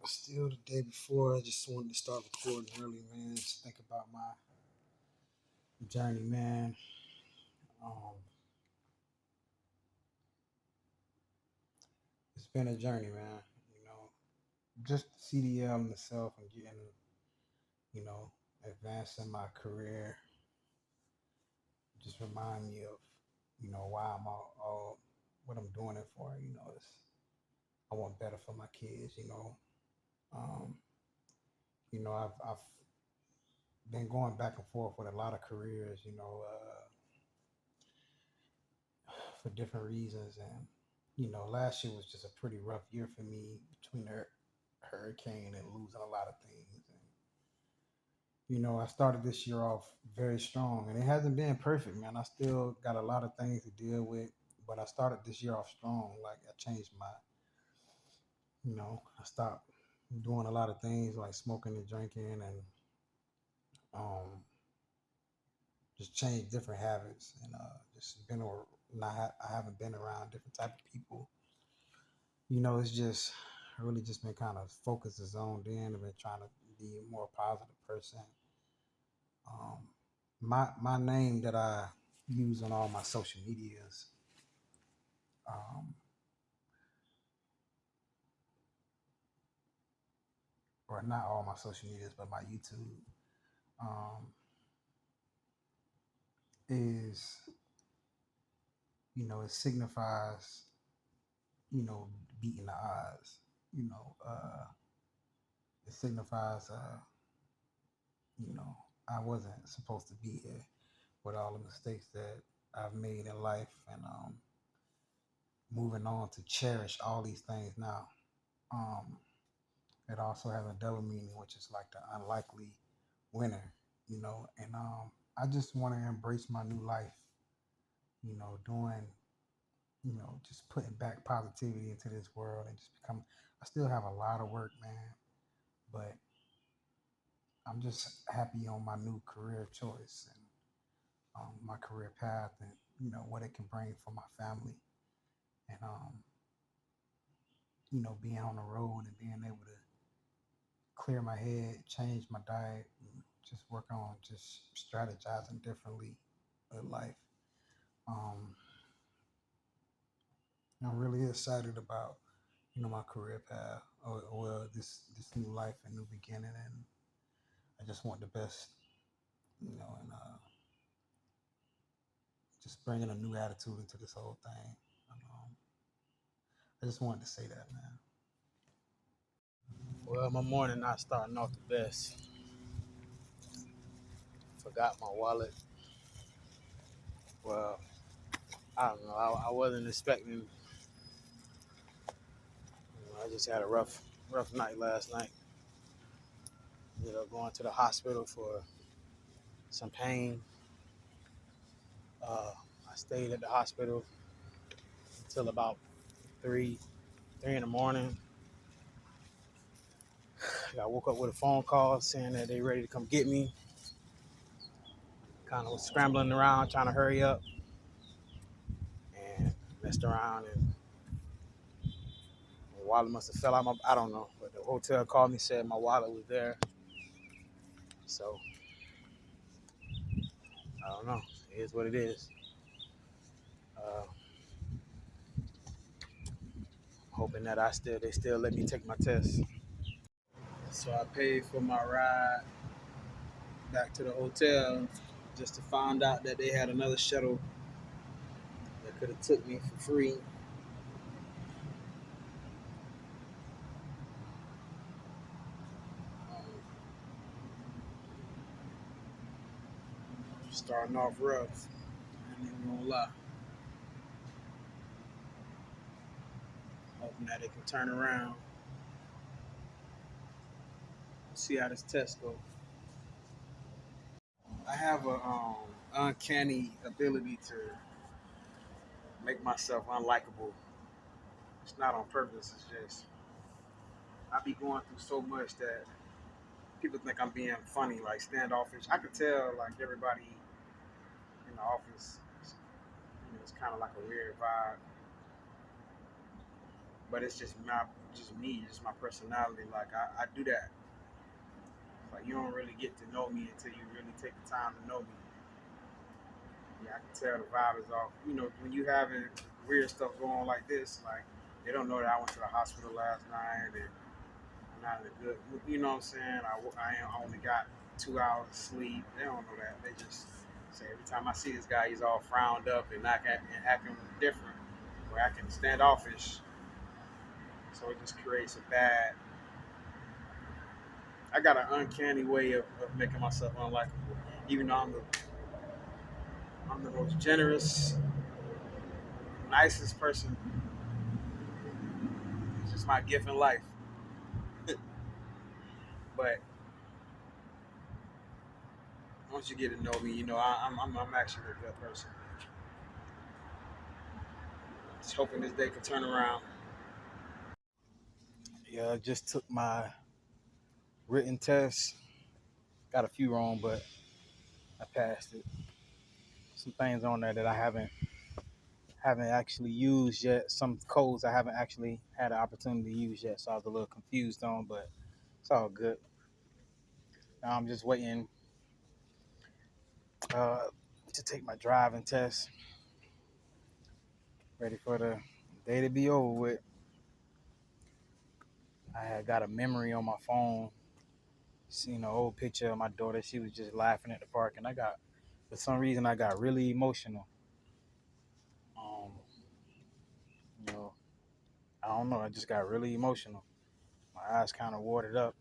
Still the day before, I just wanted to start recording early, man. Just think about my journey, man. Um, it's been a journey, man. You know, just CDL in itself and getting, you know, advancing my career just remind me of, why I'm all what I'm doing it for. I want better for my kids. Um, I've been going back and forth with a lot of careers. For different reasons. And, last year was just a pretty rough year for me between the hurricane and losing a lot of things. And, I started this year off very strong and it hasn't been perfect, man. I still got a lot of things to deal with, but I started this year off strong. Like I changed I stopped doing a lot of things like smoking and drinking and, um, just changed different habits and just been or not I haven't been around different type of people. It's just really just been kind of focused and zoned in. I've been trying to be a more positive person. Um, my name that I use on all my social medias, um, or not all my social medias, but my YouTube, um, is it signifies you know beating the odds. You know, it signifies I wasn't supposed to be here with all the mistakes that I've made in life, and moving on to cherish all these things now. Um, it also has a double meaning, which is like the unlikely winner, and I just want to embrace my new life, doing, just putting back positivity into this world and just become, I still have a lot of work, man, but I'm just happy on my new career choice and my career path and, what it can bring for my family. And, being on the road and being able to clear my head, change my diet, and just work on just strategizing differently with life. Um, I'm really excited about my career path, or well this new life and new beginning, and I just want the best, and just bringing a new attitude into this whole thing. And, I just wanted to say that, man. Well, my morning not starting off the best. Forgot my wallet. Well, I don't know. I wasn't expecting. I just had a rough night last night. Ended up going to the hospital for some pain. Uh, I stayed at the hospital until about three in the morning. I woke up with a phone call saying that they ready to come get me. Kind of was scrambling around trying to hurry up and messed around and my wallet must have fell out. I don't know, but the hotel called me, said my wallet was there. So I don't know. It is what it is. Uh, Hoping that they still let me take my test. So I paid for my ride back to the hotel just to find out that they had another shuttle that could have took me for free. Um, Starting off rough. I ain't even gonna lie. Hoping that it can turn around. See how this test goes. I have a uncanny ability to make myself unlikable. It's not on purpose. It's just I be going through so much that people think I'm being funny, like standoffish. I could tell, like everybody in the office, it's kind of like a weird vibe. but it's just me, just my personality. Like I do that. Like you don't really get to know me until you really take the time to know me. Yeah, I can tell the vibe is off. You know, when you having weird stuff going on like this, like they don't know that I went to the hospital last night and I'm not in a good. You know what I'm saying? I only got 2 hours of sleep. They don't know that. They just say every time I see this guy, he's all frowned up and acting different or acting standoffish. So it just creates a bad. I got an uncanny way of making myself unlikable, even though I'm the most generous, nicest person. It's just my gift in life. But once you get to know me, you know I'm actually a good person. Just hoping this day can turn around. Yeah, I just took my written test. Got a few wrong, but I passed it. Some things on there that I haven't actually used yet. Some codes I haven't actually had an opportunity to use yet, so I was a little confused on, but it's all good. Now I'm just waiting uh, to take my driving test. Ready for the day to be over with. I had got a memory on my phone. Seen an old picture of my daughter. She was just laughing at the park, and for some reason, I got really emotional. Um, you know, I don't know. I just got really emotional. My eyes kind of watered up.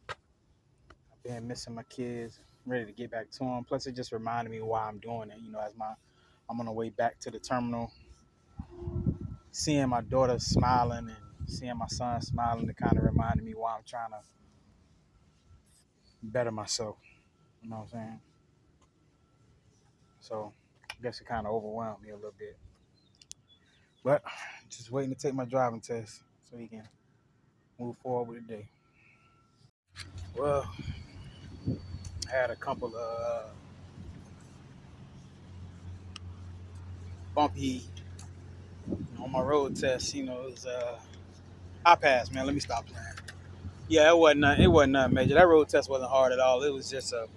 I've been missing my kids. I'm ready to get back to them. Plus, it just reminded me why I'm doing it. You know, I'm on the way back to the terminal, seeing my daughter smiling and seeing my son smiling. It kind of reminded me why I'm trying to better myself. You know what I'm saying? So, I guess it kind of overwhelmed me a little bit. But just waiting to take my driving test so he can move forward with the day. Well, I had a couple of bumpy on my road test. You know, it was I passed, man. Let me stop playing. Yeah, it wasn't nothing major. That road test wasn't hard at all. It was just a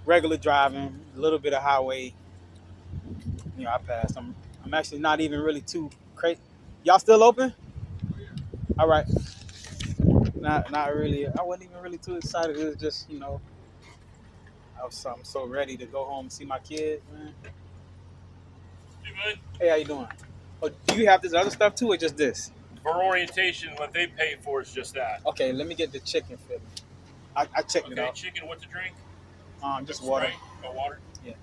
regular driving, a little bit of highway. You know, I passed. I'm actually not even really too crazy. Y'all still open? All right. Not really. I wasn't even really too excited. It was just, I'm so ready to go home and see my kids, man. You good? Hey, how you doing? Oh, do you have this other stuff too, or just this? For orientation, what they pay for is just that. Okay, let me get the chicken fillet. I checked it Okay, out. chicken, what to drink? Just water. Right? Oh, water? Yeah.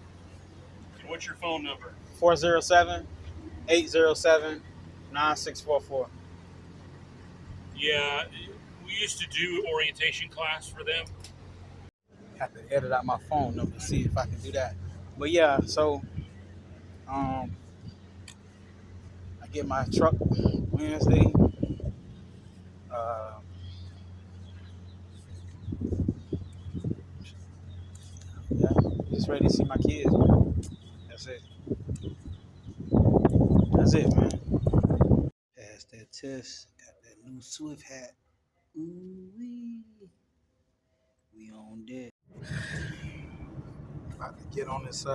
And what's your phone number? 407-807-9644. Yeah, we used to do orientation class for them. Have to edit out my phone number to see if I can do that. But yeah, so um, I get my truck Wednesday. Uh, yeah, just ready to see my kids. Man. That's it. That's it, man. Passed that test. Got that new Swift hat. Ooh wee. We on deck. About to get on this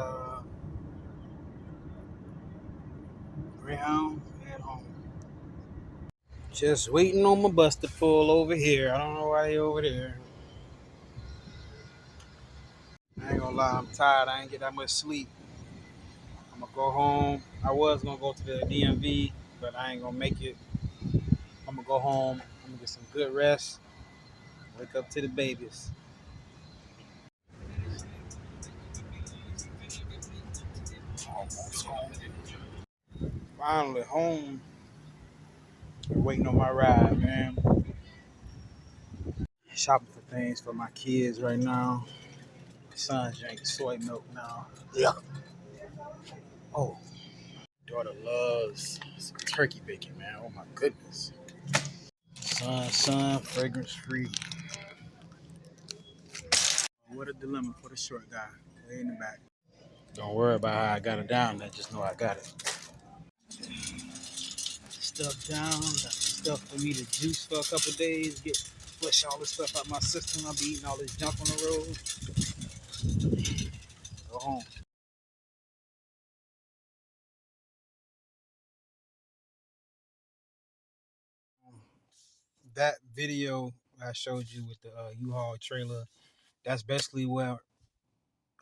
Greyhound. Head home. Just waiting on my bus to pull over here. I don't know why they over there. I ain't gonna lie, I'm tired. I ain't get that much sleep. I'm gonna go home. I was gonna go to the DMV, but I ain't gonna make it. I'm gonna go home. I'm gonna get some good rest. Wake up to the babies. Almost home. Finally home. Waiting on my ride, man. Shopping for things for my kids right now. My son's drinking soy milk now. Yeah. Oh, daughter loves some turkey bacon, man. Oh my goodness. Son, fragrance free. What a dilemma for the short guy. Way in the back. Don't worry about how I got it down there. Just know I got it. stuff down. Got stuff for me to juice for a couple days. Get flush all this stuff out my system. I'll be eating all this junk on the road. Go home. That video I showed you with the U-Haul trailer, that's basically where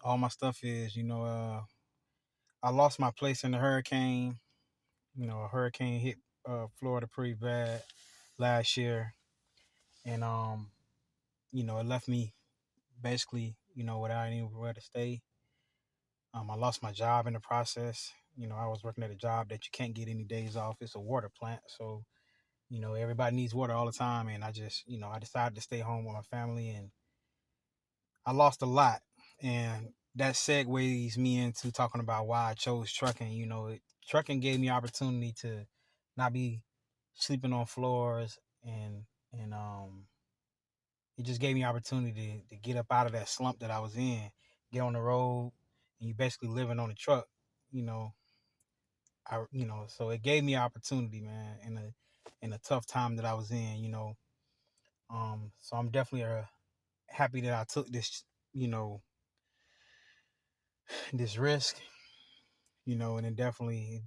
all my stuff is. I lost my place in the hurricane. A hurricane hit Florida pretty bad last year, and it left me basically, without anywhere to stay. I lost my job in the process. I was working at a job that you can't get any days off. It's a water plant, so everybody needs water all the time, and I just, I decided to stay home with my family, and I lost a lot, and that segues me into talking about why I chose trucking. Trucking gave me opportunity to not be sleeping on floors, and it just gave me opportunity to get up out of that slump that I was in, get on the road, and you basically living on a truck. You know, so it gave me opportunity, man, in a tough time that I was in. So I'm definitely happy that I took this, you know, this risk, and it definitely,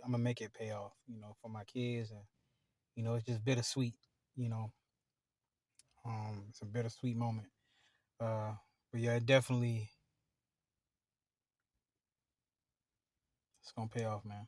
I'm gonna make it pay off, for my kids, and it's just bittersweet, you know, it's a bittersweet moment, but yeah, it definitely, it's gonna pay off, man.